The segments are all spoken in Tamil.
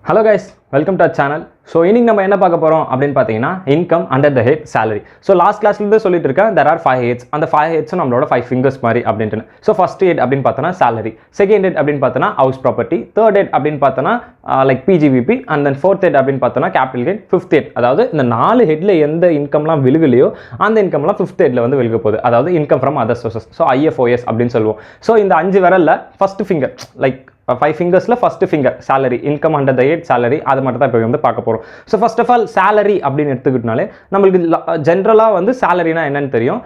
Hello guys, welcome to our channel. So இன்னைக்கு நம்ம என்ன பார்க்க போறோம் அப்படினு பாத்தீங்கன்னா income under the head salary. So last classல இருந்து சொல்லிட்டு இருக்கேன் there are 5 heads. அந்த 5 heads நம்மளோட 5 fingers மாதிரி அப்படினு. So first head அப்படினு பார்த்தனா salary, second head அப்படினு பார்த்தனா house property, third head அப்படினு பார்த்தனா like PGBP and then fourth head அப்படினு பார்த்தனா capital gain, fifth head அதாவது இந்த நாலு ஹெட்ல எந்த இன்கம்லாம் விழுகலையோ அந்த இன்கம்லாம் fifth headல வந்து விழுக போகுது. அதாவது income from other sources. So IFOS அப்படினு சொல்லுவோம். So இந்த 5 விரல்ல first finger like 5 fingersல first finger salary, income under the head salary அது மட்டும் தான் இப்போ வந்து பார்க்க போறோம். So first of all salary அப்படினு எடுத்துக்கிட்டனாலே நமக்கு ஜெனரலா வந்து சாலரினா என்னன்னு தெரியும்.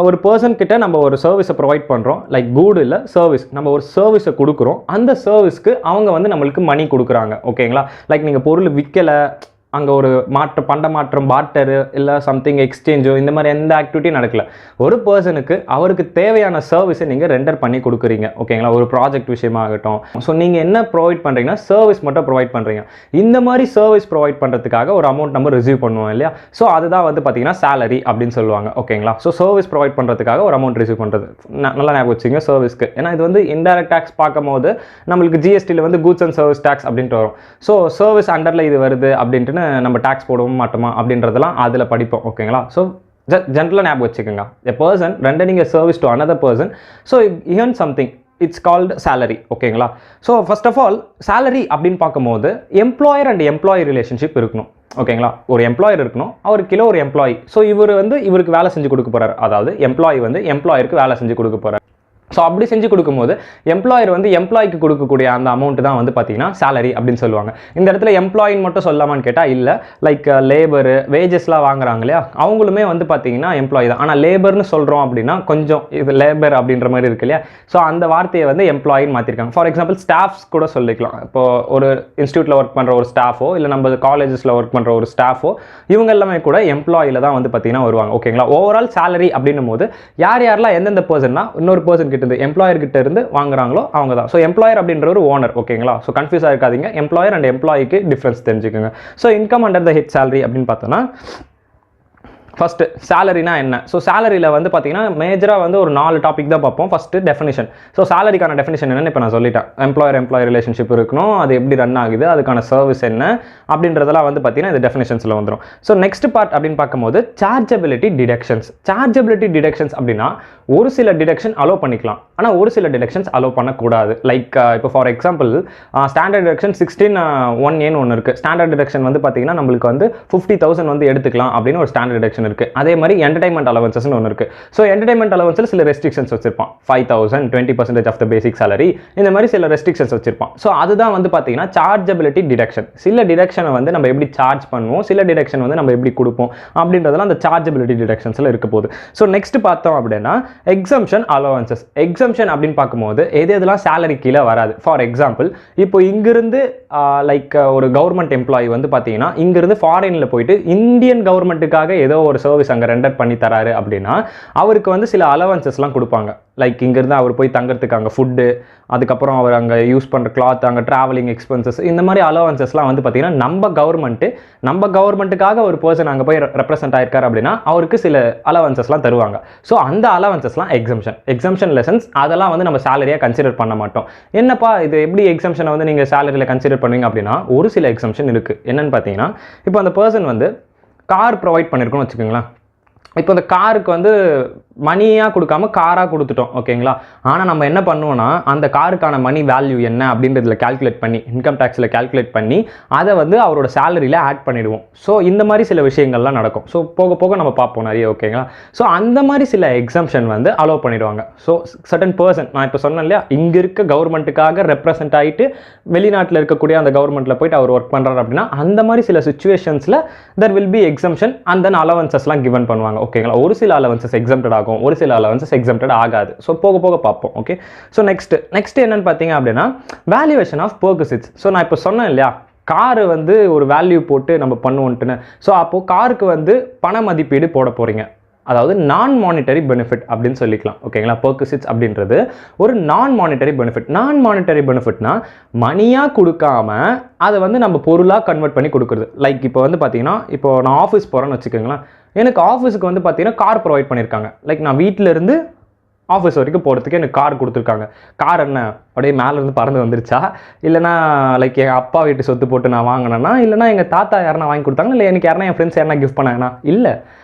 ஒரு பர்சன் கிட்ட நம்ம ஒரு சர்வீஸை ப்ரொவைட் பண்றோம், லைக் குட் இல்ல சர்வீஸ், நம்ம ஒரு சர்வீஸை கொடுக்குறோம், அந்த சர்வீஸ்க்கு அவங்க வந்து நம்மளுக்கு மணி கொடுக்குறாங்க. ஓகேங்களா? லைக் நீங்க பொருள் விற்கல, அங்கே ஒரு பண்ட மாற்றம் பார்ட்டரு இல்லை சம்திங் எக்ஸ்சேஞ்சோ இந்த மாதிரி எந்த ஆக்டிவிட்டியும் நடக்கல, ஒரு பர்சனுக்கு அவருக்கு தேவையான சர்வீஸை நீங்கள் ரெண்டர் பண்ணி கொடுக்குறீங்க. ஓகேங்களா? ஒரு ப்ராஜெக்ட் விஷயமாகட்டும். ஸோ நீங்கள் என்ன ப்ரொவைட் பண்ணுறீங்கன்னா சர்வீஸ் மட்டும் ப்ரொவைட் பண்ணுறீங்க. இந்த மாதிரி சர்வீஸ் ப்ரொவைட் பண்ணுறதுக்காக ஒரு அமௌண்ட் நம்ம ரிசீவ் பண்ணுவோம் இல்லையா? ஸோ அதுதான் வந்து பார்த்தீங்கன்னா சேலரி அப்படின்னு சொல்லுவாங்க. ஓகேங்களா? ஸோ சர்வீஸ் ப்ரொவைட் பண்ணுறதுக்காக ஒரு அமௌண்ட் ரிசீவ் பண்ணுறது நல்லா ஞாபகம் வச்சுங்க சர்வீஸ்க்கு. ஏன்னா இது வந்து இன்டைரக்ட் டேக்ஸ் பார்க்கும் போது நம்மளுக்கு ஜிஎஸ்டியில் வந்து கூட்ஸ் அண்ட் சர்வீஸ் டேக்ஸ் அப்படின்ட்டு வரும். ஸோ சர்வீஸ் அண்டரில் இது வருது அப்படின்ட்டு நம்ம டாக்ஸ் போடவும் மாட்டோமா அப்படின்றதெல்லாம் அதில் படிப்போம். ஓகேங்களா? ஸோ ஜென்ரலாக ஞாபகம் வச்சுக்கோங்க, a person rendering a service to another person, so earn something, it's called salary. ஓகேங்களா? So first of all salary அப்படின்னு பார்க்கும்போது எம்ப்ளாயர் அண்ட் எம்ப்ளாயி ரிலேஷன்ஷிப் இருக்கணும். ஓகேங்களா? ஒரு எம்ப்ளாயர் இருக்கணும், அவருக்கு கீழே ஒரு எம்ப்ளாயி. ஸோ இவர் வந்து இவருக்கு வேலை செஞ்சு கொடுக்க போறாரு, அதாவது எம்ப்ளாயி வந்து எம்ப்ளாயருக்கு வேலை செஞ்சு கொடுக்க போறாரு. ஸோ அப்படி செஞ்சு கொடுக்கும்போது எம்ப்ளாயர் வந்து எம்ப்ளாய்க்கு கொடுக்கக்கூடிய அந்த அமௌண்ட் தான் வந்து பார்த்தீங்கன்னா சேலரி அப்படின்னு சொல்லுவாங்க. இந்த இடத்துல எம்ப்ளாயின்னு மட்டும் சொல்லாமான்னு கேட்டால் இல்லை, லைக் லேபரு வேஜஸ்லாம் வாங்குறாங்க இல்லையா, அவங்களுமே வந்து பார்த்தீங்கன்னா எம்ப்ளாயி தான். ஆனால் லேபர்னு சொல்கிறோம் அப்படின்னா கொஞ்சம் இது லேபர் அப்படின்ற மாதிரி இருக்கு இல்லையா? ஸோ அந்த வார்த்தையை வந்து எம்ப்ளாயின்னு மாற்றிருக்காங்க. ஃபார் எக்ஸாம்பிள் ஸ்டாஃப்ஸ் கூட சொல்லிக்கலாம். இப்போ ஒரு இன்ஸ்டியூட்டில் ஒர்க் பண்ணுற ஒரு ஸ்டாஃபோ இல்லை நம்ம காலேஜஸில் ஒர்க் பண்ணுற ஒரு ஸ்டாஃபோ இவங்க எல்லாமே கூட எம்ப்ளாயில தான் வந்து பார்த்தீங்கன்னா வருவாங்க. ஓகேங்களா? ஓவரால் சேலரி அப்படின்னும் போது யார் யாரெல்லாம் எந்தெந்த பர்சன்னா இன்னொரு பர்சன் கிட்ட எம்ப்ளாயர் கிட்ட இருந்து வாங்குறாங்களோ அவங்க தான். ஸோ எம்ப்ளாயர் அப்படின்ற ஒரு ஓனர். ஓகேங்களா? ஸோ கன்ஃபியூஸ் ஆகிருக்காதீங்க, எம்ப்ளாயர் அண்ட் எம்ப்ளாய்க்கு டிஃபரன்ஸ் தெரிஞ்சுக்கோங்க. So income under the head salary அப்படின்னு பார்த்தோன்னா ஃபஸ்ட்டு சேலரினா என்ன? ஸோ சேலரியில் வந்து பார்த்தீங்கன்னா மேஜராக வந்து ஒரு 4 டாபிக் தான் பார்ப்போம். First definition. ஸோ சேலரிக்கான டெஃபினிஷன் என்னன்னு இப்போ நான் சொல்லிட்டேன். எம்ப்ளாயர் ரிலேஷன்ஷிப் இருக்கணும், அது எப்படி ரன் ஆகுது, அதுக்கான சர்வீஸ் என்ன அப்படின்றதெல்லாம் வந்து பார்த்தீங்கன்னா இது டெஃபினிஷன்ஸில் வந்துடும். ஸோ நெக்ஸ்ட் பார்ட் அப்படின்னு பார்க்கும்போது சார்ஜபிலிட்டி டிடக்ஷன்ஸ். சார்ஜபிலிட்டி டிடக்ஷன்ஸ் அப்படின்னா ஒரு சில டிடக்ஷன் அலோவ் பண்ணிக்கலாம், ஆனால் ஒரு சில டிடக்ஷன்ஸ் அலோவ் பண்ணக்கூடாது. லைக் இப்போ for example standard deduction 16(1)(a) ஒன்று இருக்குது. ஸ்டாண்டர்ட் டிடக்ஷன் வந்து பார்த்தீங்கன்னா நம்மளுக்கு வந்து 50,000 வந்து எடுத்துக்கலாம் அப்படின்னு ஒரு ஸ்டாண்டர்ட் டிடக்ஷன் இருக்கு. அதே மாதிரி என்டர்டைன்மெண்ட் அலவன்சஸ் ஒன்று இருக்கு. ஸோ என்டர்டைன்மெண்ட் அலவன்ஸில் சில ரெஸ்ட்ரிக்ஷன்ஸ் வச்சிருப்பான். 5,000, 20% ஆஃப் த பேசிக் சேலரி, இந்த மாதிரி சில ரெஸ்ட்ரிக்ஷன்ஸ் வச்சிருப்பான். ஸோ அதுதான் வந்து பார்த்தீங்கன்னா சார்ஜபிலிட்டி டிடக்ஷன். சில டிடக்ஷனை வந்து நம்ம எப்படி சார்ஜ் பண்ணுவோம், சில டிடக்ஷன் வந்து நம்ம எப்படி கொடுப்போம் அப்படின்றதெல்லாம் அந்த சார்ஜபிலிட்டி டிடக்ஷன்ஸில் இருக்க போகுது. ஸோ நெக்ஸ்ட் பார்த்தோம் அப்படின்னா எக்ஸம்ஷன் அலவன்சஸ். எக்ஸம்ஷன் அப்படின்னு பார்க்கும்போது எதெல்லாம் சேலரி கீழே வராது. ஃபார் எக்ஸாம்பிள் இப்போ இங்கிருந்து லைக் ஒரு கவர்மெண்ட் எம்ப்ளாயி வந்து பார்த்தீங்கன்னா இங்கிருந்து ஃபாரினில் போயிட்டு இந்தியன் கவர்மெண்ட்டுக்காக ஏதோ ஒரு சர்வீஸ் அங்கே ரெண்டர் பண்ணி தராரு அப்படின்னா அவருக்கு வந்து சில அலவன்சஸ்லாம் கொடுப்பாங்க. லைக் இங்கிருந்து அவர் போய் தங்கிறதுக்கு அங்கே ஃபுட்டு, அதுக்கப்புறம் அவர் அங்கே யூஸ் பண்ணுற கிளாத், அங்கே ட்ராவலிங் எக்ஸ்பென்சஸ், இந்த மாதிரி அலவன்சஸ்லாம் வந்து பார்த்தீங்கன்னா நம்ம கவர்மெண்ட்டுக்காக ஒரு பர்சன் அங்கே போய் ரெப்ரசென்ட் ஆயிருக்காரு அப்படின்னா அவருக்கு சில அலவன்சஸ்லாம் தருவாங்க. ஸோ அந்த அலவன்சஸ்லாம் எக்ஸம்ஷன் லெசன்ஸ் அதெல்லாம் வந்து நம்ம சேலரியாக கன்சிடர் பண்ண மாட்டோம். என்னப்பா இது எப்படி எக்ஸம்ஷனை வந்து நீங்கள் சேலரியில் கன்சிடர் பண்ணுவீங்க அப்படின்னா ஒரு சில எக்ஸம்ஷன் இருக்குது. என்னன்னு பார்த்தீங்கன்னா இப்போ அந்த பர்சன் வந்து கார் ப்ரொவைட் பண்ணியிருக்கோன்னு வச்சுக்கோங்களேன். இப்போ இந்த காருக்கு வந்து மணியாக கொடுக்காம காராக கொடுத்துட்டோம். ஓகேங்களா? ஆனால் நம்ம என்ன பண்ணுவோம்னா அந்த காருக்கான மணி வேல்யூ என்ன அப்படின்றதுல கால்குலேட் பண்ணி இன்கம் டேக்ஸில் கால்குலேட் பண்ணி அதை வந்து அவரோட சேலரியில் ஆட் பண்ணிடுவோம். ஸோ இந்த மாதிரி சில விஷயங்கள்லாம் நடக்கும். ஸோ போக போக நம்ம பார்ப்போம் நிறைய. ஓகேங்களா? ஸோ அந்த மாதிரி சில எக்ஸம்ஷன் வந்து அலோவ் பண்ணிடுவாங்க. ஸோ சர்டன் பர்சன், நான் இப்போ சொன்னேன் இல்லையா, இங்கே இருக்க கவர்மெண்ட்டுக்காக ரெப்ரசென்ட் ஆகிட்டு வெளிநாட்டில் இருக்கக்கூடிய அந்த கவர்மெண்ட்டில் போயிட்டு அவர் ஒர்க் பண்ணுறாரு அப்படின்னா அந்த மாதிரி சில சுச்சுவேஷன்ஸில் there will be exemption and then அலவன்சஸ்லாம் கிவன் பண்ணுவாங்க. ஓகேங்களா? ஒரு சில அலவன்சஸ் எக்ஸம்டட் ஆகும், ஒரு சில அலவன்சஸ் எக்ஸம்டட் ஆகாது. ஸோ போக போக பார்ப்போம். ஓகே? ஸோ நெக்ஸ்ட் என்னன்னு பார்த்தீங்க அப்படின்னா வேல்யூவேஷன் ஆஃப் பெர்குசிட்ஸ். ஸோ நான் இப்போ சொன்னேன் இல்லையா, காரு வந்து ஒரு வேல்யூ போட்டு நம்ம பண்ணுவோன்ட்டுன்னு. ஸோ அப்போது காருக்கு வந்து பண மதிப்பீடு போட போகிறீங்க, அதாவது நான் மானிட்டரி பெனிஃபிட் அப்படின்னு சொல்லிக்கலாம். ஓகேங்களா? பெர்குசிட்ஸ் அப்படின்றது ஒரு நான் மானிட்டரி பெனிஃபிட். நான் மானிட்டரி பெனிஃபிட்னா மணியாக கொடுக்காம அதை வந்து நம்ம பொருளாக கன்வெர்ட் பண்ணி கொடுக்குறது. லைக் இப்போ வந்து பார்த்தீங்கன்னா இப்போ நான் ஆஃபீஸ் போகிறேன்னு வச்சுக்கோங்களேன், எனக்கு ஆஃபீஸுக்கு வந்து பார்த்தீங்கன்னா கார் ப்ரொவைட் பண்ணியிருக்காங்க. லைக் நான் வீட்டில் இருந்து ஆஃபீஸ் வரைக்கும் போகிறதுக்கு எனக்கு கார் கொடுத்துருக்காங்க. கார் என்ன அப்படியே மேலேருந்து பறந்து வந்துருச்சா, இல்லைனா லைக் எங்கள் அப்பா வீட்டு சொத்து போட்டு நான் வாங்கினேன்னா, இல்லைனா எங்கள் தாத்தா யாருன்னா வாங்கி கொடுத்தாங்க, இல்லை எனக்கு யாருன்னா என் ஃப்ரெண்ட்ஸ் யாருன்னா கிஃப்ட் பண்ணாங்கன்னா? இல்லை,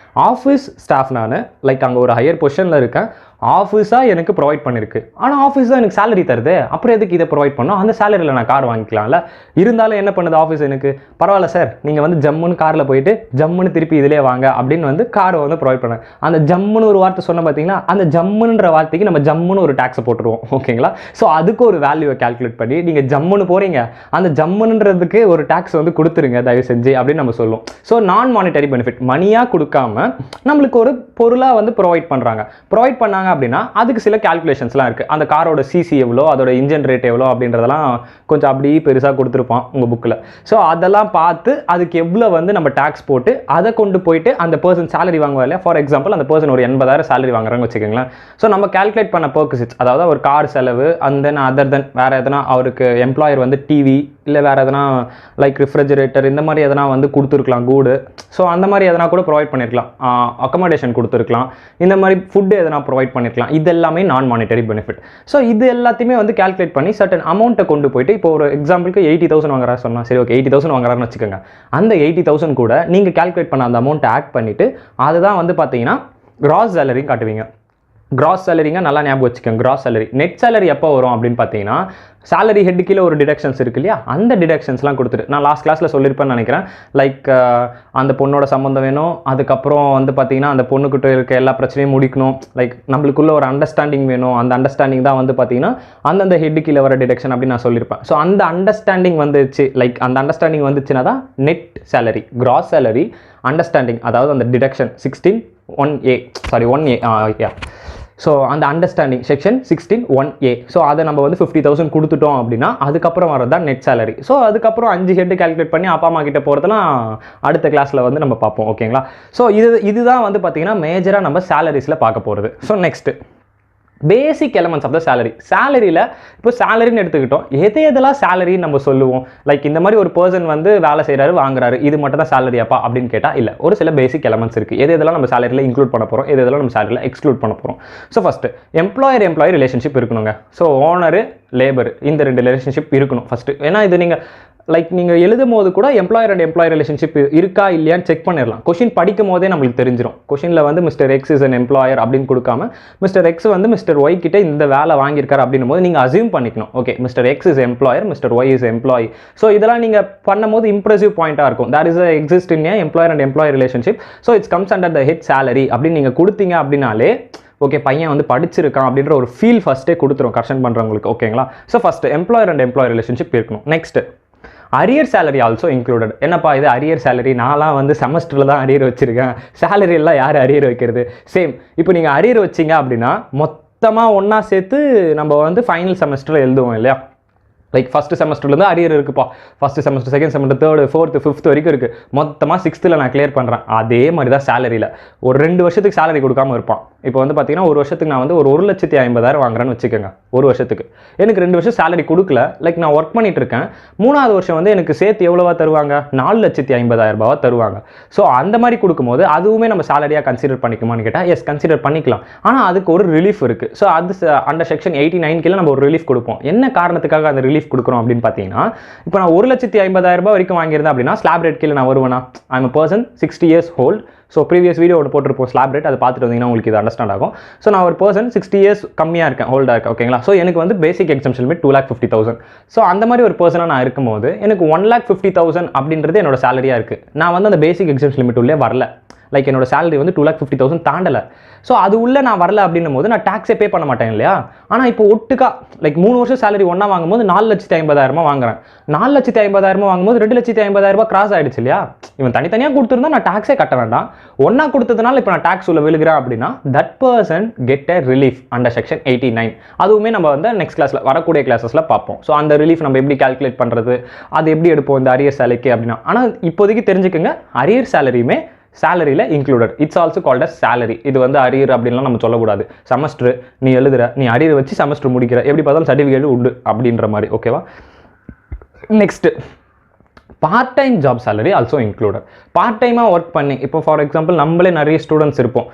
ஆஃபீஸ் ஸ்டாஃப் நான், லைக் அங்கே ஒரு ஹையர் பொசிஷனில் இருக்கேன், ஆஃபீஸாக எனக்கு ப்ரொவைட் பண்ணியிருக்கு. ஆனால் ஆஃபீஸ் தான் எனக்கு சேலரி தருது, அப்புறம் எதுக்கு இதை ப்ரொவைட் பண்ணோம்? அந்த சேலரியில் நான் கார் வாங்கிக்கலாம்ல. இருந்தாலும் என்ன பண்ணுது ஆஃபீஸ், எனக்கு பரவாயில்ல சார், நீங்கள் வந்து ஜம்முன்னு காரில் போயிட்டு ஜம்முன்னு திருப்பி இதிலே வாங்க அப்படின்னு வந்து காரை வந்து ப்ரொவைட் பண்ணேன். அந்த ஜம்முன்னு ஒரு வார்த்தை சொன்ன பார்த்தீங்களா, அந்த ஜம்முன்ற வார்த்தைக்கு நம்ம ஜம்முன்னு ஒரு டேக்ஸை போட்டுருவோம். ஓகேங்களா? ஸோ அதுக்கு ஒரு வேல்யூவை கால்குலேட் பண்ணி நீங்கள் ஜம்முன்னு போகிறீங்க, அந்த ஜம்முன்றதுக்கு ஒரு டேக்ஸ் வந்து கொடுத்துருங்க தயவு செஞ்சு அப்படின்னு நம்ம சொல்லுவோம். ஸோ நான் மானிட்டரி பெனிஃபிட் மணியாக கொடுக்காம நம்மளுக்கு ஒரு பொருளாக வந்து ப்ரொவைட் பண்ணுறாங்க. ப்ரொவைட் பண்ணாங்க அப்படின்னா அதுக்கு சில கால்குலேஷன்ஸ்லாம் இருக்குது. அந்த காரோட சிசி எவ்வளோ, அதோட இன்ஜின் ரேட் எவ்வளோ அப்படின்றதெல்லாம் கொஞ்சம் அப்படி பெருசாக கொடுத்துருப்பான் உங்கள் புக்கில். ஸோ அதெல்லாம் பார்த்து அதுக்கு எவ்வளோ வந்து நம்ம டேக்ஸ் போட்டு அதை கொண்டு போயிட்டு அந்த பர்சன் சேலரி வாங்குவா இல்லையா. ஃபார் எக்ஸாம்பிள் அந்த பர்சன் ஒரு 80,000 சேலரி வாங்குறாங்க வச்சுக்கோங்களேன். ஸோ நம்ம கால்குலேட் பண்ண பர்க்ஸிட்ஸ், அதாவது ஒரு கார் செலவு, அண்ட் தென் அதர் தென் வேறு எதனா அவருக்கு எம்ப்ளாயர் வந்து டிவி இல்லை வேறு எதனா லைக் ரெஃப்ரிஜரேட்டர் இந்த மாதிரி எதனா வந்து கொடுத்துருக்கலாம் கூடு. ஸோ அந்த மாதிரி எதனா கூட ப்ரொவைட் பண்ணியிருக்கலாம், அக்கமடேஷன் கொடுத்துருக்கலாம், இந்த மாதிரி ஃபுட்டு எதனா ப்ரொவைட் பண்ணியிருக்கலாம். இது எல்லாமே நான் மானிட்டரி பெனிஃபிட். ஸோ இது எல்லாத்தையுமே வந்து கால்குலேட் பண்ணி சர்டன் அமௌண்ட்டை கொண்டு போயிட்டு, இப்போ ஒரு எக்ஸாம்பிளுக்கு 80,000 வாங்குறா சொன்னால், சரி ஓகே 80,000 வாங்குறாருன்னு வச்சுக்கோங்க. அந்த 80,000 கூட நீங்கள் கால்குலேட் பண்ண அந்த அமௌண்ட்டை ஆட் பண்ணிவிட்டு அதுதான் வந்து பார்த்தீங்கன்னா கிராஸ் சேலரி காட்டுவீங்க. கிராஸ் சேலரிங்க நல்லா ஞாபகம் வச்சுக்கோங்க. Cross salary. நெட் சேலரி எப்போ வரும் அப்படின்னு பார்த்தீங்கன்னா, சேலரி ஹெட் கீழே ஒரு டிடக்ஷன்ஸ் இருக்கு இல்லையா, அந்த டிடக்ஷன்ஸ்லாம் கொடுத்துட்டு நான் லாஸ்ட் கிளாஸில் சொல்லியிருப்பேன்னு நினைக்கிறேன். லைக் அந்த பொண்ணோட சம்மந்தம் வேணும், அதுக்கப்புறம் வந்து பார்த்தீங்கன்னா அந்த பொண்ணுக்கிட்ட இருக்க எல்லா பிரச்சனையும் முடிக்கணும், லைக் நம்மளுக்குள்ள ஒரு அண்டர்ஸ்டாண்டிங் வேணும். அந்த அண்டர்ஸ்டாண்டிங் தான் வந்து பார்த்தீங்கன்னா அந்தந்த ஹெட் கீழே வர டிடக்ஷன் அப்படின்னு நான் சொல்லியிருப்பேன். ஸோ அந்த அண்டர்ஸ்டாண்டிங் வந்துச்சு, லைக் அந்த அண்டர்ஸ்டாண்டிங் வந்துச்சுன்னா தான் net salary. Gross salary understanding, அதாவது அந்த deduction 16(1)(a) sorry 1A. So அந்த அண்டர்ஸ்டாண்டிங் செக்ஷன் 16(1)(a). ஸோ அதை நம்ம வந்து 50,000 கொடுத்துட்டோம் அப்படின்னா அதுக்கப்புறம் வரது தான் நெட் சேலரி. ஸோ அதுக்கப்புறம் 5 ஹெட் கால்குலேட் பண்ணி அப்பா அம்மா கிட்ட போகிறதுலாம் அடுத்த கிளாஸில் வந்து நம்ம பார்ப்போம். ஓகேங்களா? ஸோ இதுதான் வந்து பார்த்தீங்கன்னா மேஜராக நம்ம சேலரிஸில் பார்க்க போகிறது. So next basic elements of the salary. சேலரியில் இப்போ சேலரின்னு எடுத்துக்கிட்டோம், எதெல்லாம் சேலரின்னு நம்ம சொல்லுவோம். லைக் இந்த மாதிரி ஒரு பர்சன் வந்து வேலை செய்கிறாரு வாங்குறாரு, இது மட்டும் தான் சேலரியாப்பா அப்படின்னு கேட்டால் இல்லை, ஒரு சில பேசிக் எலமெண்ட்ஸ் இருக்குது. எதெல்லாம் நம்ம சேலரியில் இன்க்ளூட் பண்ண போகிறோம், எதெல்லாம் நம்ம சேலரியில் எக்ஸ்க்ளூட் பண்ண போகிறோம். ஸோ ஃபஸ்ட்டு எம்ப்ளாயர் ரிலேஷன்ஷிப் இருக்கணுங்க. ஸோ ஓனரு லேபர் இந்த 2 ரிலேஷன்ஷிப் இருக்கணும் ஃபஸ்ட்டு. ஏன்னா இது நீங்கள் லைக் நீங்கள் எழுதும் போது கூட எம்ப்ளாயர் அண்ட் எம்ப்ளாயர் ரிலேஷன்ஷிப் இருக்கா இல்லையான்னு செக் பண்ணிடலாம். கொஷின் படிக்கும் போதே நம்மளுக்கு தெரிஞ்சிடும். கொஷினில் வந்து mister X is an employer அப்படின்னு கொடுக்காம மிஸ்டர் எக்ஸ் வந்து மிஸ்டர் ஒய் கிட்ட இந்த வேலை வாங்கியிருக்காரு அப்படின்னும் போது நீங்கள் அசியூம் பண்ணிக்கணும், okay mister X is employer, mister Y is employee. So இதெல்லாம் நீங்கள் பண்ணும்போது இம்ப்ரெசிவ் பாயிண்ட்டாக இருக்கும். There is exist in employer and employer relationship. So it's comes under the head salary அப்படின்னு நீங்கள் கொடுத்தீங்க அப்படின்னாலே ஓகே பையன் வந்து படிச்சிருக்கான் அப்படின்ற ஒரு ஃபீல் ஃபஸ்ட்டே கொடுத்துரும் கரெக்ஷன் பண்ணுறவங்களுக்கு. ஓகேங்களா? So first employer and employer relationship இருக்கணும். Next arrear salary also included. என்னப்பா இது அரியர் சேலரி, நான்லாம் வந்து செமஸ்டரில் தான் அரியர் வச்சுருக்கேன், சேலரி எல்லாம் யார் அரியர் வைக்கிறது? சேம், இப்போ நீங்கள் அரியர் வச்சிங்க அப்படின்னா மொத்தமாக ஒன்றா சேர்த்து நம்ம வந்து ஃபைனல் செமஸ்டரில் எழுதுவோம் இல்லையா. லைக் ஃபஸ்ட்டு செமஸ்டர்லேருந்து அரியர் இருக்குப்பா, first semester, second semester, 3rd, 4th, 5th வரைக்கும் இருக்குது, மொத்தமாக 6th நான் கிளியர் பண்ணுறேன். அதே மாதிரி தான் சேலரியில் ஒரு 2 வருஷத்துக்கு சேலரி கொடுக்காமல் இருப்பான். இப்போ வந்து பார்த்தீங்கன்னா ஒரு வருஷத்துக்கு நான் வந்து ஒரு 1,50,000 வாங்குறேன்னு வச்சுக்கோங்க. ஒரு வருஷத்துக்கு எனக்கு 2 வருஷம் சேலரி கொடுக்கல, லைக் நான் ஒர்க் பண்ணிட்டு இருக்கேன். 3வது வருஷம் வந்து எனக்கு சேர்த்து எவ்வளோவா தருவாங்க, 4,50,000 தருவாங்க. ஸோ அந்த மாதிரி கொடுக்கும்போது அதுவுமே நம்ம சேலரியாக கன்சிடர் பண்ணிக்குமான்னு கேட்டால் எஸ் கன்சிடர் பண்ணிக்கலாம். ஆனால் அதுக்கு ஒரு ரிலீஃப் இருக்குது. ஸோ அது அண்டர் செக்ஷன் 89 கீழே நம்ம ஒரு ரிலீஃப் கொடுப்போம். என்ன காரணத்துக்காக அந்த ரிலீஃப் கொடுக்குறோம் அப்படின்னு பார்த்தீங்கன்னா, இப்போ நான் 1,50,000 வரைக்கும் வாங்கியிருந்தேன் அப்படின்னா ஸ்லாப் ரேட் கீழே நான் வருவேனா, I am a person 60 years old. So previous video போட்டிருப்போம் ஸ்லாப் ரேட், அதை பார்த்துட்டு வந்தீங்கன்னா உங்களுக்கு இது அண்டர்ஸ்டாண்ட் ஆகும். ஸோ நான் ஒரு பர்சன் 60 years கம்மியாக இருக்கேன், ஹோல்டாக இருக்கேன். ஓகேங்களா? ஸோ எனக்கு வந்து பேசிக் எக்ஸம்ஷன் லிமிட் 2,50,000. ஸோ அந்த மாதிரி ஒரு பர்சனாக நான் இருக்கும்போது எனக்கு 1,50,000 அப்படின்றது என்னோட சேலரியாக இருக்குது. நான் வந்து அந்த பேசிக் எக்ஸம்ஷன் லிமிட் உள்ளே வரல, லைக் என்னோட சேலரி வந்து 2,50,000 தாண்டலை. ஸோ அது உள்ளே நான் வரல அப்படின்னும் போது நான் டேக்ஸே பே பண்ண மாட்டேன் இல்லையா. ஆனால் இப்போ ஒட்டுக்கா லைக் 3 வருஷம் சேலரி ஒன்றா வாங்கும்போது 4,50,000 வாங்குறேன். 4,50,000 வாங்கும்போது 2,50,000 கிராஸ் ஆகிடுச்சு இல்லையா. இவன் தனித்தனியாக கொடுத்துருந்தா நான் டேக்ஸே கட்ட வேண்டாம், ஒன்றா கொடுத்ததுனால இப்போ நான் டேக்ஸ் உள்ள விழுகிறேன் அப்படின்னா that person get a relief under section 89. அதுவுமே நம்ம வந்து நெக்ஸ்ட் கிளாஸில் வரக்கூடிய கிளாஸஸில் பார்ப்போம். ஸோ அந்த ரிலீஃப் நம்ம எப்படி கால்குலேட் பண்ணுறது, அது எப்படி எடுப்போம் இந்த அரியர் சேலரிக்கு அப்படின்னா. ஆனால் இப்போதைக்கு தெரிஞ்சுக்கோங்க, அரியர் சேலரியுமே சேலரியில் included. It's also called as salary. இது வந்து அரியர் அப்படின்லாம் நம்ம சொல்லக்கூடாது. செமஸ்டர் நீ எழுதுற, நீ அரியர் வச்சு செமஸ்டர் முடிக்கிற, எப்படி பார்த்தாலும் சர்டிஃபிகேட் உண்டு அப்படின்ற மாதிரி. ஓகேவா? Next part time job salary also included. Part டைமாக ஒர்க் பண்ணி இப்போ ஃபார் எக்ஸாம்பிள் நம்மளே நிறைய ஸ்டூடெண்ட்ஸ் இருப்போம்,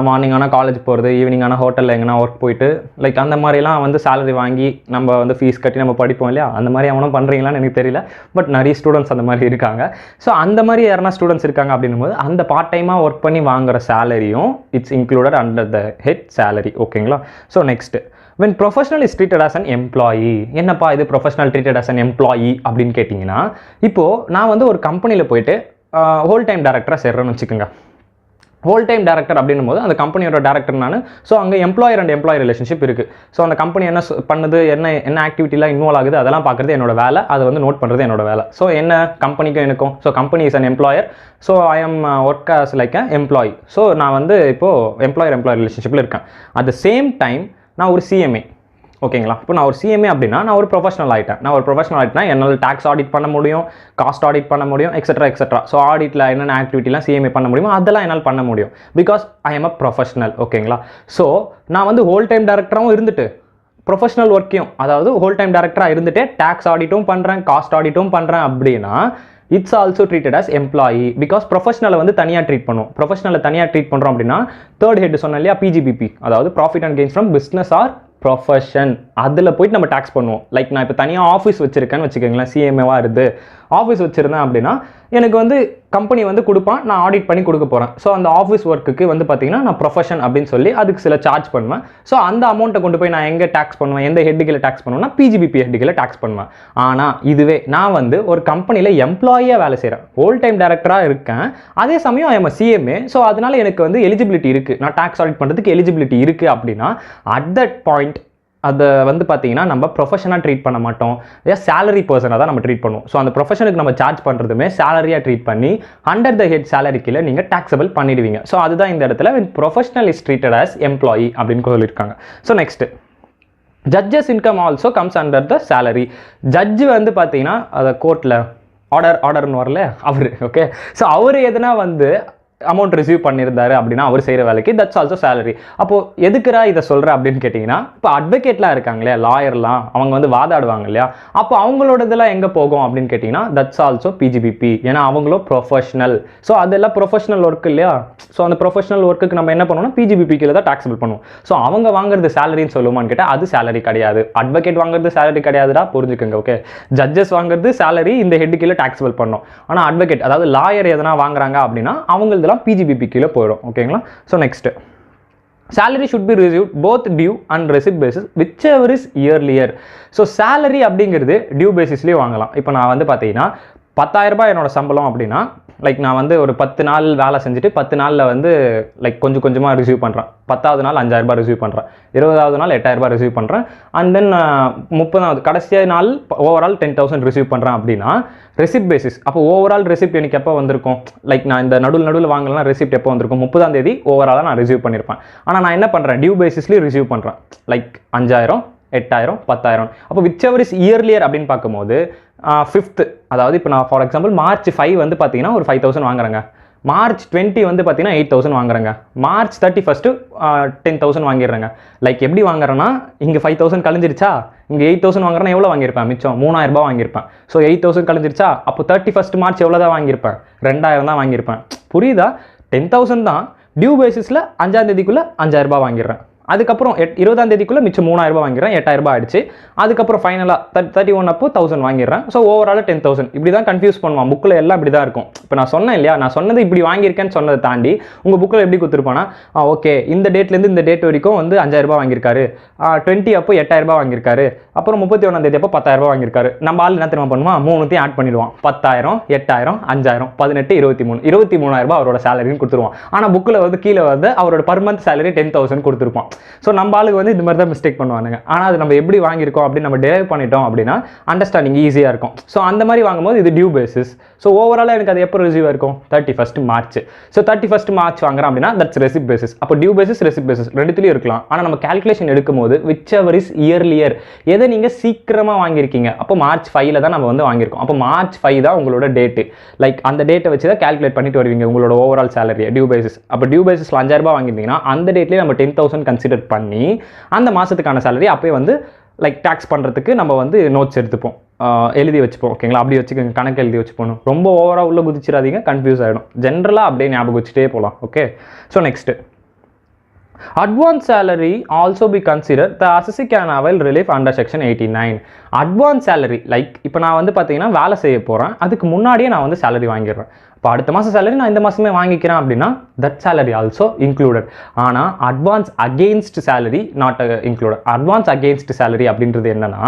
மார்னிங் ஆனால் காலேஜ் போகிறது, ஈவினிங் ஆனால் ஹோட்டலில் எங்கன்னா ஒர்க் போயிட்டு லைக் அந்த மாதிரிலாம் வந்து சேலரி வாங்கி நம்ம வந்து ஃபீஸ் கட்டி நம்ம படிப்போம் இல்லையா, அந்த மாதிரி அவனும் பண்ணுறீங்களான்னு எனக்கு தெரியல, பட் நிறைய ஸ்டூடெண்ட்ஸ் அந்த மாதிரி இருக்காங்க. ஸோ அந்த மாதிரி யாருன்னா ஸ்டூடெண்ட்ஸ் இருக்காங்க அப்படின்னும் போது அந்த பார்ட் டைமாக ஒர்க் பண்ணி வாங்குற சேலரியும் it's included under the head salary. ஓகேங்களா? So next, when professional is treated as an employee, என்னப்பா இது professional treated as an employee அப்படின்னு கேட்டிங்கன்னா, இப்போது நான் வந்து ஒரு கம்பெனியில் போயிட்டு ஹோல் டைம் டேரக்டராக சேர்றேன்னு வச்சுக்கோங்க. ஹோல் டைம் டேரக்டர் அப்படின்னும் போது அந்த கம்பெனியோட டேரக்டர் நான். ஸோ அங்கே எம்ப்ளாயர் அண்ட் எம்ப்ளாயி ரிலேஷன்ஷிப் இருக்குது. ஸோ அந்த கம்பெனி என்ன பண்ணுது, என்ன ஆக்டிவிட்டிலாம் இன்வால்வ் ஆகுது அதெல்லாம் பார்க்குறது என்னோட வேலை, அதை வந்து நோட் பண்ணுறது என்னோட வேலை. ஸோ என்ன கம்பெனிக்கும் எனக்கும், so company is an employer, so I am work as like a employee. So நான் வந்து இப்போது எம்ப்ளாயர் ரிலேஷன்ஷிப்பில் இருக்கேன். அட் த சேம் டைம் நான் ஒரு சிஎம்ஏ. ஓகேங்களா? இப்போ நான் ஒரு சிஎம்ஏ அப்படின்னா நான் ஒரு ப்ரொஃபஷனல் ஆகிட்டேன். என்னால் டேக்ஸ் ஆடிட் பண்ண முடியும், காஸ்ட் ஆடிட் பண்ண முடியும், எக்ஸெட்ரா. ஸோ ஆடிட்டில் என்னென்ன ஆக்டிவிட்டிலாம் சிஎம்ஏ பண்ண முடியுமோ அதெல்லாம் என்னால் பண்ண முடியும், because I am a professional. ஓகேங்களா? ஸோ நான் வந்து ஹோல் டைம் டேரக்டராகவும் இருந்துட்டு ப்ரொஃபஷனல் ஒர்க்கையும், அதாவது ஹோல் டைம் டேரக்டராக இருந்துட்டு டேக்ஸ் ஆடிட்டும் பண்ணுறேன், காஸ்ட் ஆடிட்டும் பண்ணுறேன் அப்படின்னா it's also treated as employee, because ப்ரொஃபஷனலை வந்து தனியாக ட்ரீட் பண்ணுவோம். ப்ரொஃபஷனலை தனியாக ட்ரீட் பண்ணுறோம் அப்படின்னா தேர்ட் ஹெட் சொன்னேன் இல்லையா, பிஜிபிபி, அதாவது profit and gains from business or profession, அதில் போயிட்டு நம்ம டேக்ஸ் பண்ணுவோம். லைக் நான் இப்போ தனியாக ஆஃபீஸ் வச்சுருக்கேன்னு வச்சுக்கோங்களேன், சிஎம்ஏவாக இருக்குது ஆஃபீஸ் வச்சுருந்தேன் அப்படின்னா எனக்கு வந்து கம்பெனி வந்து கொடுப்பான், நான் ஆடிட் பண்ணி கொடுக்க போகிறேன். ஸோ அந்த ஆஃபீஸ் ஒர்க்குக்கு வந்து பார்த்தீங்கன்னா நான் ப்ரொஃபஷன் அப்படின்னு சொல்லி அதுக்கு சில சார்ஜ் பண்ணுவேன். ஸோ அந்த அமௌண்ட்டை கொண்டு போய் நான் எங்கே டேக்ஸ் பண்ணுவேன், எந்த ஹெட்டுகளை டேக்ஸ் பண்ணுவேன்னா பிஜிபிபி ஹெட்டுகளை டேக்ஸ் பண்ணுவேன். ஆனால் இதுவே நான் வந்து ஒரு கம்பெனியில் எம்ப்ளாயியாக வேலை செய்கிறேன், ஹோல் டைம் டேரக்டராக இருக்கேன், அதே சமயம் ஐ எம் சிஎம்ஏ. ஸோ அதனால் எனக்கு வந்து எலிஜிபிலிட்டி இருக்குது, நான் டேக்ஸ் ஆடிட் பண்ணுறதுக்கு எலிஜிபிலிட்டி இருக்குது அப்படின்னா அட் தட் பாயிண்ட் அதை வந்து பார்த்தீங்கன்னா நம்ம ப்ரொஃபஷனாக ட்ரீட் பண்ண மாட்டோம், சேலரி பர்சனாக தான் நம்ம ட்ரீட் பண்ணுவோம். ஸோ அந்த ப்ரொஃபஷனுக்கு நம்ம சார்ஜ் பண்ணுறதுமே சேலரியாக ட்ரீட் பண்ணி அண்டர் த ஹெட் சேலரி கீழே நீங்கள் டாக்ஸபிள் பண்ணிடுவீங்க. ஸோ அதுதான் இந்த இடத்துல professional is treated as employee அப்படின்னு சொல்லியிருக்காங்க. So next, judges income also comes under த சேலரி. ஜட்ஜு வந்து பார்த்தீங்கன்னா அதை கோர்ட்டில் ஆர்டர்னு வரல அவர். ஓகே, ஸோ அவர் எதுனா வந்து அமௌண்ட் ரிசீவ் பண்ணியிருந்தாரு அப்படின்னா அவர் செய்கிற வேலைக்கு தட்ஸ் ஆல்சோ சேலரி. அப்போது எதுக்குறா இதை சொல்கிற அப்படின்னு கேட்டிங்கன்னா, இப்போ அட்வொகேட்லாம் இருக்காங்க இல்லையா, லாயர்லாம், அவங்க வந்து வாதாடுவாங்க இல்லையா, அப்போ அவங்களோட இதெல்லாம் எங்கே போகும் அப்படின்னு கேட்டிங்கன்னா தட்ஸ் ஆல்சோ பிஜிபிபி, ஏன்னா அவங்களும் ப்ரொஃபஷனல். ஸோ அதெல்லாம் ப்ரொஃபஷனல் ஒர்க் இல்லையா, ஸோ அந்த ப்ரொஃபஷனல் ஒர்க்குக்கு நம்ம என்ன பண்ணுவோம்னா பிஜிபிபி கீழே தான் டாக்ஸபிள் பண்ணுவோம். ஸோ அவங்க வாங்குறது சேலரின்னு சொல்லுவான்னு கேட்டால் அது சேலரி கிடையாது. அட்வொகேட் வாங்குறது சேலரி கிடையாதுடா, புரிஞ்சுக்கோங்க. ஓகே, ஜட்ஜஸ் வாங்குறது சேலரி இந்த ஹெட் கீழே டாக்ஸபிள் பண்ணோம். ஆனால் அட்வொகேட் அதாவது லாயர் எதனா வாங்குறாங்க அப்படின்னா அவங்களுக்கு பிஜிபிபி கீழே போயிடும். ஓகேங்களா? So next, salary should be received both due and receipt basis whichever is earlier. So salary அப்படிங்கிறது டியூ பேசிஸ்லேயே வாங்கலாம். இப்போ நான் வந்து பார்த்தீங்கன்னா 10,000 ரூபாய் என்னோட சம்பளம் அப்படின்னா லைக் நான் வந்து ஒரு 10 நாள் வேலை செஞ்சுட்டு 10 நாளில் வந்து லைக் கொஞ்சம் கொஞ்சமாக ரிசீவ் பண்ணுறேன். 10வது நாள் 5,000 ரூபாய் ரிசீவ் பண்ணுறேன், 20வது நாள் 8,000 ரூபாய் ரிசீவ் பண்ணுறேன், அண்ட் தென் 30வது கடைசி நாள் ஓவரால் 10,000 ரிசீவ் பண்ணுறேன் அப்படின்னா ரெசிப்ட் பேசிஸ். அப்போ ஓவரால் ரெசிப்ட் எனக்கு எப்போ வந்திருக்கும், லைக் நான் இந்த நடுவில் வாங்கலாம் ரெசிப்ட் எப்போ வந்திருக்கும், 30ஆம் தேதி ஓவராலாக நான் ரிசீவ் பண்ணியிருப்பேன். ஆனால் நான் என்ன பண்ணுறேன், டியூ பேசிஸ்லேயும் ரிசீவ் பண்ணுறேன், லைக் 5,000, 8,000, 10,000. அப்போ விச்செவர் இஸ் இயர்லியர் அப்படின்னு பார்க்கும்போது 5th, அதாவது இப்போ நான் ஃபார் எக்ஸாம்பிள் March 5 வந்து பார்த்தீங்கன்னா ஒரு 5,000 வாங்குறேங்க, March 20 வந்து பார்த்தீங்கன்னா 8,000 வாங்குறேங்க, March 31 10,000 வாங்கிடுறேங்க. லைக் எப்படி வாங்குறேன்னா இங்கே 5,000 கழிஞ்சிருச்சா, இங்கே 8,000 வாங்குறேன்னா எவ்வளோ வாங்கியிருப்பேன், மிச்சம் 3,000 ரூபாய் வாங்கியிருப்பேன். ஸோ 8,000 கழிஞ்சிருச்சா, அப்போ 31 March எவ்வளோ தான் வாங்கியிருப்பேன், 2,000 தான் வாங்கியிருப்பேன். புரியுதா? 10,000 தான், டியூ பேசிஸில் 5ஆம் தேதிக்குள்ளே 5,000 ரூபாய் வாங்கிடுறேன். அதுக்கப்புறம் 20ஆம் தேதிக்குள்ளே மிச்சம் 3,000 ரூபாய் வாங்கிடுறேன், 8,000 ரூபாய் ஆயிடுச்சு. அதுக்கப்புறம் ஃபைனலாக 31 அப்போ 1,000 வாங்கிடுறேன். So overall 10,000. இப்படி தான் கன்ஃபியூஸ் பண்ணுவான், புக்கில் எல்லாம் இப்படி தான் இருக்கும். இப்போ நான் சொன்னேன் இல்லையா, நான் சொன்னது இப்படி வாங்கியிருக்கேன்னு சொன்னதை தாண்டி உங்கள் புக்கில் எப்படி கொடுத்துருப்பானா, ஓகே இந்த டேட்லேருந்து இந்த டேட் வரைக்கும் வந்து 5,000 ரூபாய் வாங்கியிருக்காரு, 20 அப்போ 8,000 ரூபாய் வாங்கியிருக்காரு, அப்புறம் 31ஆம் தேதி அப்போ 10,000 ரூபாய் வாங்கியிருக்காரு. நம்ம ஆள் என்ன தெரியுமா பண்ணுவான், 3த்தையும் ஆட் பண்ணிடுவான், 10,000, 8,000, 5,000, 18, 23, 23,000 ரூபாய் அவரோட சேலரின்னு கொடுத்துருவான். ஆனால் புக்கில் வந்து கீழே வந்து அவரோட பர் மந்த் சேலரி 10,000 கொடுத்துருப்பான். ஸோ நம்ம ஆளுக்கு வந்து இந்த மாதிரி தான் மிஸ்டேக் பண்ணுவானுங்க. ஆனால் அது நம்ம எப்படி வாங்கியிருக்கோம் அப்படின்னு நம்ம டெரைவ் பண்ணிட்டோம் அப்படின்னா அண்டர்ஸ்டாண்டிங் ஈஸியாக இருக்கும். ஸோ அந்த மாதிரி வாங்கும்போது இது டியூ பேசிஸ். ஸோ ஓவராலாக எனக்கு அது எப்போ ரிசீவ் இருக்கும், 31 March. ஸோ 31 March வாங்குறேன் அப்படின்னா தட்ஸ் ரெசிப்ட் பேசிஸ். அப்போ டியூ பேசிஸ் ரெசிப்ட் பேசிஸ் ரெண்டுத்துலையும் இருக்கலாம். ஆனால் நம்ம கால்குலேஷன் எடுக்கும்போது விச்செவர் இஸ் இயர்லியர், எதை நீங்கள் சீக்கிரமாக வாங்கியிருக்கீங்க, அப்போ March 5 தான் நம்ம வந்து வாங்கியிருக்கோம். அப்போ March 5 தான் உங்களோட டேட்டு. லைக் அந்த டேட்டை வச்சு தான் கால்குலேட் பண்ணிட்டு வருவீங்க உங்களோட ஓவரால் சேலரி டியூ பேசிஸ். அப்போ டியூ பேசிஸில் 5,000 ரூபாய் வாங்கியிருந்தீங்கன்னா அந்த டேட்லேயே நம்ம 10,000 கன்சிடர் பண்ணி அந்த மாதத்துக்கான சேலரி அப்போயே வந்து லைக் டேக்ஸ் பண்ணுறதுக்கு நம்ம வந்து நோட்ஸ் எடுத்துப்போம். எழுதி வச்சுப்போம் ஓகேங்களா. அப்படி வச்சுக்கோங்க, கணக்கு எழுதி வச்சுப்போம். ரொம்ப ஓவராக உள்ள குதிச்சிடாதீங்க, கன்ஃபியூஸ் ஆகிடும். ஜென்ரலாக அப்படியே ஞாபகம் வச்சுட்டே போகலாம். Okay, so next advance salary also be considered the assessee can avail relief under section 89. advance salary like இப்போ நான் வந்து பார்த்தீங்கன்னா வேலை செய்ய போகிறேன், அதுக்கு முன்னாடியே நான் வந்து சேலரி வாங்கிடுறேன். இப்போ அடுத்த மாதம் சேலரி நான் இந்த மாதமே வாங்கிக்கிறேன் அப்படின்னா தட் சேலரி ஆல்சோ இன்க்ளூடட். ஆனால் advance against salary not included. Advance against salary அப்படின்றது என்னென்னா,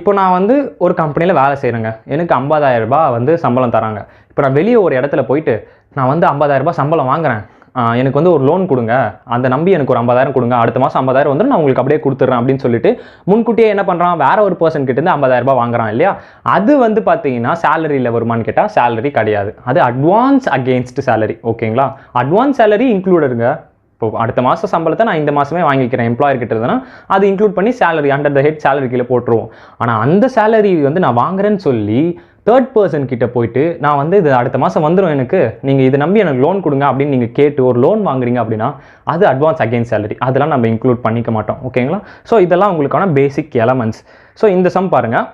இப்போ நான் வந்து ஒரு கம்பெனியில் வேலை செய்கிறேங்க, எனக்கு 50,000 ரூபாய் வந்து சம்பளம் தராங்க. இப்போ நான் வெளியே ஒரு இடத்துல போயிட்டு நான் வந்து 50,000 ரூபாய் சம்பளம் வாங்குறேன், எனக்கு வந்து ஒரு லோன் கொடுங்க, அந்த நம்பி எனக்கு ஒரு 50,000 கொடுங்க, அடுத்த மாதம் 50,000 வந்து நான் உங்களுக்கு அப்படியே கொடுத்துட்றேன் அப்படின்னு சொல்லிட்டு முன்கூட்டியே என்ன பண்ணுறான், வேற ஒரு பர்சன் கிட்ட இருந்து 50,000 ரூபாய் வாங்குறான் இல்லையா. அது வந்து பார்த்தீங்கன்னா சேலரியில் வருமானு கேட்டால் சேலரி கிடையாது. அது அட்வான்ஸ் அகெயின்ஸ்ட் சேலரி. ஓகேங்களா, அட்வான்ஸ் சேலரி இன்க்ளூடுங்க. இப்போ அடுத்த மாதம் சம்பளத்தை நான் இந்த மாதமே வாங்கிக்கிறேன் எம்ப்ளாயர் கிட்ட இருந்தேன்னா அது இன்க்ளூட் பண்ணி salary under the head salary கீழே போட்டுருவோம். ஆனால் அந்த சேலரி வந்து நான் வாங்குறேன்னு சொல்லி தேர்ட் பர்சன் கிட்ட போயிட்டு நான் வந்து இது அடுத்த மாதம் வந்துடும், எனக்கு நீங்கள் இதை நம்பி எனக்கு லோன் கொடுங்க அப்படின்னு நீங்கள் கேட்டு ஒரு லோன் வாங்குறீங்க அப்படின்னா அது அட்வான்ஸ் அகெயின்ஸ்ட் சேலரி. அதெல்லாம் நம்ம இன்க்ளூட் பண்ணிக்க மாட்டோம். ஓகேங்களா, ஸோ இதெல்லாம் உங்களுக்கான பேசிக் எலமெண்ட்ஸ். ஸோ இந்த சம் பாருங்கள்.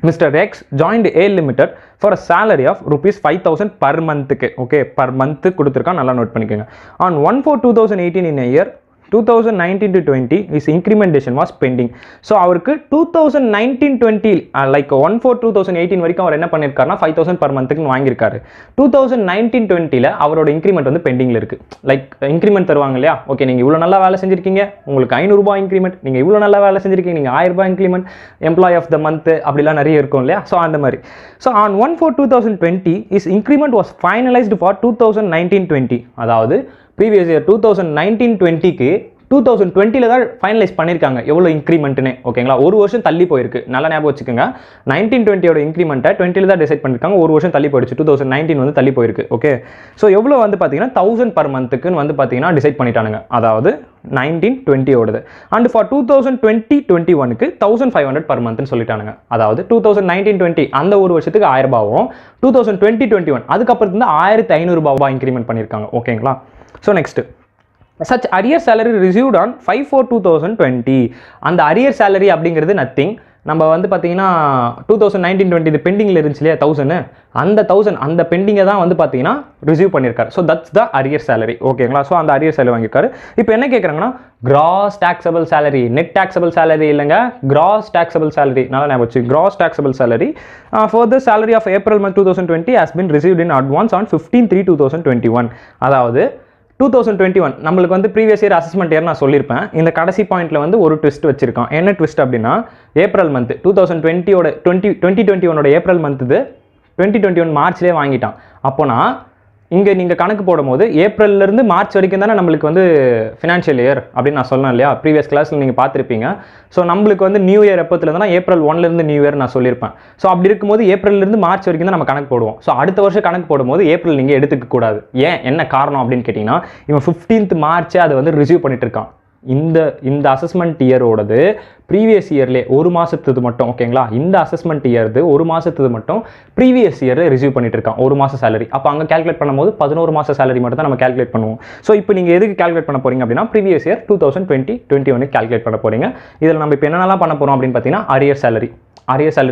Mr. X joined A Limited for a salary of ₹5,000 per month. Okay, per month கொடுத்துருக்கான், நல்லா நோட் பண்ணிக்கோங்க. On 1/4/2018 in a year 2019 to 20 his incrementation was pending. So அவருக்கு 2019-20 லைக் 1/4/2018 வரைக்கும் அவர் என்ன பண்ணியிருக்காருன்னா 5,000 per monthக்கு வாங்கியிருக்காரு. 2019-20 அவரோட இன்க்ரிமெண்ட் வந்து பெண்டிங்கில் இருக்குது. லைக் இன்க்ரிமெண்ட் தருவாங்க இல்லையா, ஓகே நீங்கள் இவ்வளோ நல்லா வேலை செஞ்சுருக்கீங்க, உங்களுக்கு 500 ரூபாய் இன்க்ரிமெண்ட், நீங்கள் இவ்வளோ நல்லா வேலை செஞ்சுருக்கீங்க, நீங்கள் 1000 ரூபாய் increment, employee of the month அப்படிலாம் நிறைய இருக்கும் இல்லையா. ஸோ அந்த மாதிரி. So on 1/4/2020 his increment was finalized for 2019-20. அதாவது ப்ரீவியஸ் இயர் 2019-20க்கு 2020 தான் ஃபைனலைஸ் பண்ணியிருக்காங்க எவ்வளோ இன்க்ரிமெண்ட்டுன்னு. ஓகேங்களா, ஒரு வருஷம் தள்ளி போயிருக்கு, நல்லா ஞாபகம் வச்சுக்கோங்க. 19-20 இன்க்ரிமெண்ட்டை 20 தான் டிசைட் பண்ணியிருக்காங்க, ஒரு வருஷம் தள்ளி போயிடுச்சு, 2019 வந்து தள்ளி போயிருக்கு. ஓகே, ஸோ எவ்வளோ வந்து பார்த்தீங்கன்னா 1000 per monthக்குன்னு வந்து பார்த்தீங்கன்னா டிசைட் பண்ணிட்டானுங்க, அதாவது 19-20 அண்ட் ஃபார் 2020-21க்கு 1,500 per monthன்னு சொல்லிட்டானுங்க. அதாவது 2019-20 அந்த ஒரு வருஷத்துக்கு 1000 ரூபாவும் 2020-21 அதுக்கப்புறத்துலேருந்து 1,500 ரூபாவா இன்க்ரிமெண்ட் பண்ணியிருக்காங்க. ஓகேங்களா, so next such arrear salary received on 5/4/2020. அந்த arrear salary அப்படிங்கிறது நத்திங். நம்ம வந்து பார்த்தீங்கன்னா 2019-20 இது பெண்டிங்கில் இருந்துச்சு இல்லையா 1000, அந்த 1000 அந்த பெண்டிங்கை தான் வந்து பார்த்தீங்கன்னா ரிசீவ் பண்ணியிருக்காரு. So that's the arrear salary. ஓகேங்களா, ஸோ அந்த அரியர் சேலரி வாங்கியிருக்காரு. இப்போ என்ன கேட்குறாங்கன்னா gross taxable salary, net taxable salary இல்லைங்க, கிராஸ் டாக்ஸபிள் சேலரி. நல்லா ஞாபகம் வச்சு, gross taxable salary for the salary of April month 2020 has been received in advance on 15/3/2021. அதாவது 2021 நம்மளுக்கு வந்து ப்ரீவியஸ் இயர் அசஸ்மெண்ட் இயர் நான் சொல்லியிருப்பேன். இந்த கடைசி பாயிண்ட்டில் வந்து ஒரு ட்விஸ்ட் வச்சிருக்கான். என்ன ட்விஸ்ட் அப்படின்னா ஏப்ரல் மந்த் 2021 ஏப்ரல் மந்த் இது 2021 மார்ச்லேயே வாங்கிட்டான். அப்போனா இங்கே நீங்கள் கணக்கு போடும்போது ஏப்ரல்லேருந்து மார்ச் வரைக்கும் தானே நம்மளுக்கு வந்து ஃபினான்ஷியல் இயர் அப்படின்னு நான் சொன்னேன் இல்லையா, ப்ரீவியஸ் கிளாஸில் நீங்கள் பார்த்துருப்பீங்க. ஸோ நம்மளுக்கு வந்து நியூ இயர் எப்போத்துலேருந்துனா ஏப்ரல் 1லேருந்து நியூ இயர் நான் சொல்லியிருப்பேன். ஸோ அப்படி இருக்கும்போது ஏப்ரல்லேருந்து மார்ச் வரைக்கும் தான் நம்ம கணக்கு போடுவோம். ஸோ அடுத்த வருஷம் கணக்கு போடும்போது ஏப்ரல் நீங்கள் எடுத்துக்க கூடாது. ஏன், என்ன காரணம் அப்படின்னு கேட்டிங்கன்னா இவன் 15th மார்ச்சே அதை வந்து ரிசீவ் பண்ணிட்டு இருக்கான். இந்த அசஸ்மெண்ட் இயரோடது ப்ரீவியஸ் இயர்லேயே ஒரு மாதத்துக்கு மட்டும். ஓகேங்களா, இந்த அசஸ்மெண்ட் இயர்து ஒரு மாதத்துக்கு மட்டும் ப்ரீவியஸ் இயரில் ரிசீவ் பண்ணிட்டு இருக்கான் ஒரு மாதம் சேலரி. அப்போ அங்கே கேல்குலேட் பண்ணும்போது 11 மாதம் சேலரி மட்டும் தான் நம்ம கேல்குலேட் பண்ணுவோம். ஸோ இப்போ நீங்கள் எதுக்கு கேல்குலேட் பண்ண போறீங்க அப்படின்னா ப்ரீவியஸ் இயர் 2020-21 கேல்குலேட் பண்ண போறீங்க. இதில் நம்ம இப்போ என்னென்னலாம் பண்ண போகிறோம் அப்படின்னு பார்த்தீங்கன்னா அரியர் சேலரி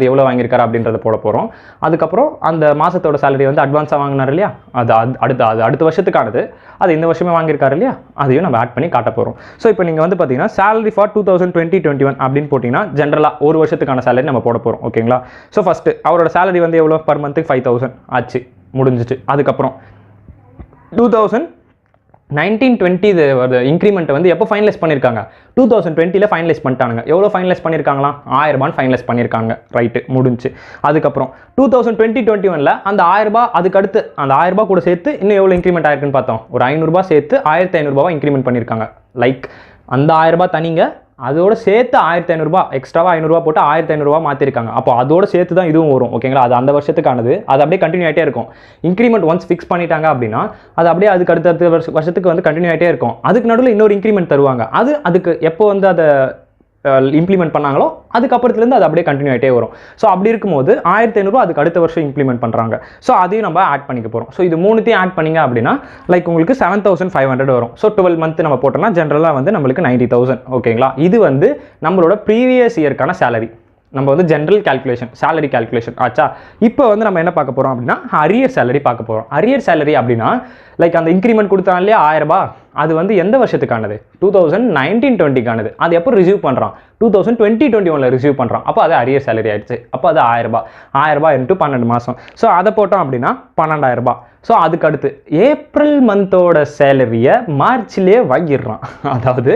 எவ்வளோ வாங்கியிருக்காரு அப்படின்றத போட போகிறோம். அதுக்கப்புறம் அந்த மாதத்தோட சேலரி வந்து அட்வான்ஸாக வாங்கினார் இல்லையா, அது அடுத்த வருஷத்துக்கானது, அது இந்த வருஷமே வாங்கியிருக்காரு இல்லையா, அதையும் நம்ம ஆட் பண்ணி காட்ட போகிறோம். ஸோ இப்போ நீங்கள் வந்து பார்த்தீங்கன்னா சேலரி ஃபார் 2020-21 அப்படின்னு போட்டிங்கன்னா ஜென்ரலாக ஒரு வருஷத்துக்கான சேலரி நம்ம போட போகிறோம். ஓகேங்களா, ஸோ ஃபஸ்ட்டு அவரோட சேலரி வந்து எவ்வளோ பர் மந்த்துக்கு 5,000 ஆச்சு, முடிஞ்சிச்சு. அதுக்கப்புறம் 2019-20 இன்க்ரிமெண்ட்டை வந்து எப்போ ஃபைனலைஸ் பண்ணியிருக்காங்க, 2020 ஃபைனலைஸ் பண்ணிட்டாங்க. எவ்வளோ ஃபைனலைஸ் பண்ணியிருக்காங்களா, 1000 ரூபான்னு ஃபைனலைஸ் பண்ணியிருக்காங்க. ரைட்டு, முடிஞ்சு. அதுக்கப்புறம் 2020-21 அந்த 1000 ரூபாய் அதுக்கடுத்து அந்த 1000 ரூபாய் கூட சேர்த்து இன்னும் எவ்வளோ இன்க்ரிமெண்ட் ஆயிருக்குன்னு பார்த்தோம். ஒரு 500 ரூபாய் சேர்த்து 1,500 ரூபாய் இன்க்ரிமெண்ட் பண்ணியிருக்காங்க. லைக் அந்த 1000 ரூபாய் தனிங்க, அதோட சேர்த்து 1,500 ரூபாய் எக்ஸ்ட்ராவாக 500 ரூபாய் போட்டு 1,500 ரூபாய் மாற்றிருக்காங்க. அப்போ அதோட சேர்த்து தான் இதுவும் வரும். ஓகேங்களா, அது அந்த வருஷத்துக்கானது, அது அப்படியே கண்டினியூ ஆகிட்டே இருக்கும். இன்க்ரிமெண்ட் ஒன்ஸ் ஃபிக்ஸ் பண்ணிட்டாங்க அப்படின்னா அது அப்படியே அதுக்கு அடுத்த வருஷத்துக்கு வந்து கண்டினியூ ஆகிட்டே இருக்கும். அதுக்கு நடுவில் இன்னொரு இன்க்ரிமெண்ட் தருவாங்க. அதுக்கு எப்போ வந்து அதை இம்ப்ளிமெண்ட் பண்ணாங்களோ அதுக்கப்புறத்துலேருந்து அது அப்படியே கண்டினியூ ஆகிட்டே வரும். ஸோ அப்படி இருக்கும்போது 1,500 ரூபாய் அதுக்கு அடுத்த வருஷம் இம்ப்ளிமெண்ட் பண்ணுறாங்க. ஸோ அதையும் நம்ம ஆட் பண்ணிக்க போகிறோம். ஸோ இது மூணுத்தையும் ஆட் பண்ணிங்க அப்படின்னா லைக் உங்களுக்கு 7,500 வரும். ஸோ 12 மந்த் நம்ம போட்டோம்னா ஜென்ரலாக வந்து நம்மளுக்கு 90,000. ஓகேங்களா, இது வந்து நம்மளோட ப்ரீவியஸ் இயர்க்கான சேலரி. நம்ம வந்து ஜென்ரல் கேல்குலேஷன் சேலரி கேல்குலேஷன் ஆச்சா. இப்போ வந்து நம்ம என்ன பார்க்க போகிறோம் அப்படின்னா அரியர் சேலரி பார்க்க போகிறோம். அரியர் சேலரி அப்படின்னா லைக் அந்த இன்க்ரிமெண்ட் கொடுத்தான் இல்லையா 1000 ரூபாய், அது வந்து எந்த வருஷத்துக்கானது 2019-20க்கானது. அது எப்போ ரிசீவ் பண்ணுறான் 2020-21 ரிசீவ் பண்ணுறான். அப்போ அது அரியர் சேலரி ஆயிடுச்சு. அப்போ அது 1000 ரூபாய், 1000 ரூபாய் இன்ட்டு 12 மாதம். ஸோ அதை போட்டோம் அப்படின்னா 12000 ரூபாய். ஸோ அதுக்கு அடுத்து ஏப்ரல் மந்தோட சேலரியை மார்ச்லேயே வாங்கிடுறான். அதாவது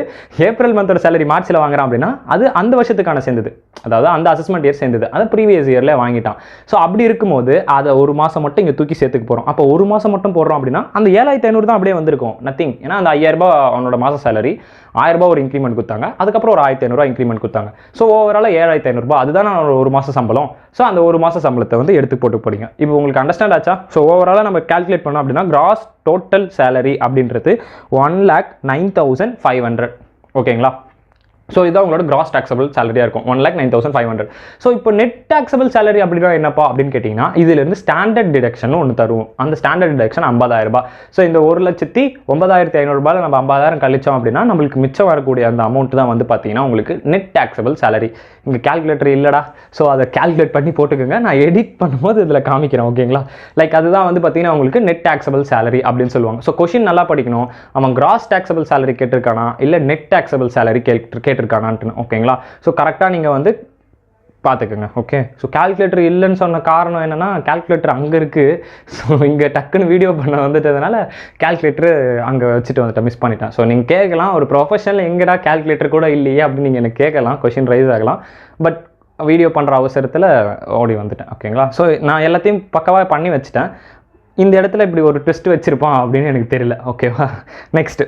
ஏப்ரல் மந்தோட சேலரி மார்ச்சில் வாங்குறான் அப்படின்னா அது அந்த வருஷத்துக்கான சேர்ந்தது, அதாவது அந்த அசஸ்மெண்ட் இயர் சேர்ந்தது, அதை ப்ரீவியஸ் இயரில் வாங்கிட்டான். ஸோ அப்படி இருக்கும்போது அதை ஒரு மாதம் மட்டும் இங்கே தூக்கி சேர்த்துக்கு போகிறோம். அப்போ ஒரு மாதம் மட்டும் போடுறோம் அப்படின்னா அந்த 7500 தான் அப்படியே வந்திருக்கும், நத்திங். ஏன்னா அந்த 5000 ரூபாய் அவனோட மாத சேலரி, 1000 ரூபாய் ஒரு இன்க்ரிமெண்ட் கொடுத்தாங்க, அதுக்கப்புறம் ஒரு 1500 இன்க்ரிமெண்ட் கொடுத்தாங்க. ஸோ ஓவரால் 7500 ரூபாய், அதுதான் ஒரு மாத சம்பளம். ஸோ அந்த ஒரு மாத சம்பளத்தை வந்து எடுத்து போட்டு போடுங்க. இப்போ உங்களுக்கு அண்டர்ஸ்டாண்ட் ஆச்சா? ஸோ ஓவராலாக நம்ம கால்குலேட் பண்ணோம் அப்படின்னா கிராஸ் டோட்டல் சேலரி அப்படின்றது 1,09,500. ஓகேங்களா? ஸோ இதான் உங்களோட கிராஸ் டாக்ஸபிள் சேலரியாக இருக்கும் 1,09,500. ஸோ இப்போ நெட் டாக்ஸபிள் சேலரி அப்படின்னா என்னப்பா அப்படின்னு கேட்டிங்கன்னா இதிலேருந்து ஸ்டாண்டர்ட் டிடக்ஷன் ஒன்று தருவோம். அந்த ஸ்டாண்டர்ட் டிடக்ஷன் 50,000 ரூபாய். ஸோ இந்த 1,09,500 ரூபாயில் நம்ம 50,000 கழிச்சோம் அப்படின்னா நம்மளுக்கு மிச்சம் வரக்கூடிய அந்த அமௌண்ட் தான் வந்து பார்த்தீங்கன்னா உங்களுக்கு நெட் டாக்ஸபிள் சேலரி. இங்கே கேல்குலேட்டர் இல்லைடா, ஸோ அதை கேல்குலேட் பண்ணி போட்டுக்கோங்க. நான் எடிட் பண்ணும்போது இதில் காமிக்கிறேன். ஓகேங்களா? லைக் அதுதான் வந்து பார்த்தீங்கன்னா உங்களுக்கு நெட் டாக்ஸபிள் சேலரி அப்படின்னு சொல்லுவாங்க. ஸோ கொஷின் நல்லா படிக்கணும். அவன் கிராஸ் டாக்ஸபிள் சேலரி கேட்டிருக்கானா இல்லை நெட் டாக்ஸபிள் சேலரி கேட்டிருக்கானான்ட்டு. ஓகேங்களா? ஸோ கரெக்டாக நீங்கள் வந்து பார்த்துக்குங்க. ஓகே. ஸோ கால்குலேட்டர் இல்லைன்னு சொன்ன காரணம் என்னென்னா கால்குலேட்டர் அங்கே இருக்குது. ஸோ இங்கே டக்குன்னு வீடியோ பண்ண வந்துட்டதுனால கால்குலேட்டர் அங்கே வச்சுட்டு வந்துட்டேன், மிஸ் பண்ணிட்டேன். ஸோ நீங்கள் கேட்கலாம், ஒரு ப்ரொஃபஷனல் எங்கடா கால்குலேட்டர் கூட இல்லையே அப்படின்னு நீங்கள் எனக்கு கேட்கலாம், கொஷின் ரைஸ் ஆகலாம். பட் வீடியோ பண்ணுற அவசரத்தில் ஓடி வந்துட்டேன். ஓகேங்களா? ஸோ நான் எல்லாத்தையும் பக்கவாக பண்ணி வச்சுட்டேன். இந்த இடத்துல இப்படி ஒரு ட்விஸ்ட் வச்சுருப்பான் அப்படின்னு எனக்கு தெரியல. ஓகேவா? நெக்ஸ்ட்டு